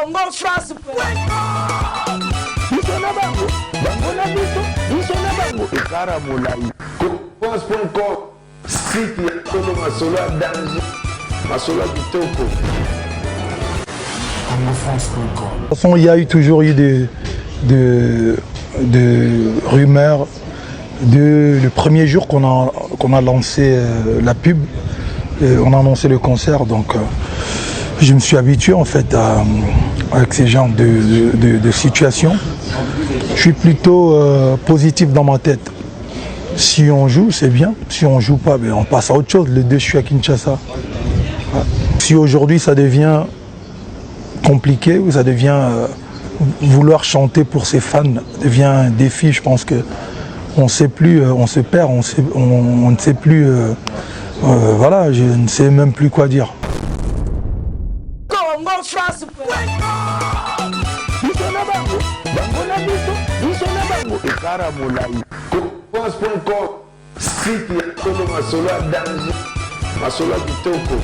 Congo France. Site ya Kolo Masolo à danger, Masolo à Kitoko. De toute façon, il y a toujours eu de rumeurs. Le premier jour qu'on a lancé la pub, on a annoncé le concert, donc je me suis habitué en fait avec ces genres de situations. Je suis plutôt positif dans ma tête. Si on joue, c'est bien. Si on joue pas, ben on passe à autre chose. Le 2, je suis à Kinshasa. Si aujourd'hui ça devient compliqué ou ça devient vouloir chanter pour ses fans devient un défi, je pense que on sait plus, on se perd, on ne sait plus. Voilà, je ne sais même plus quoi dire. Congo France. Site ya Kolo Masolo à danger, Masolo à Kitoko.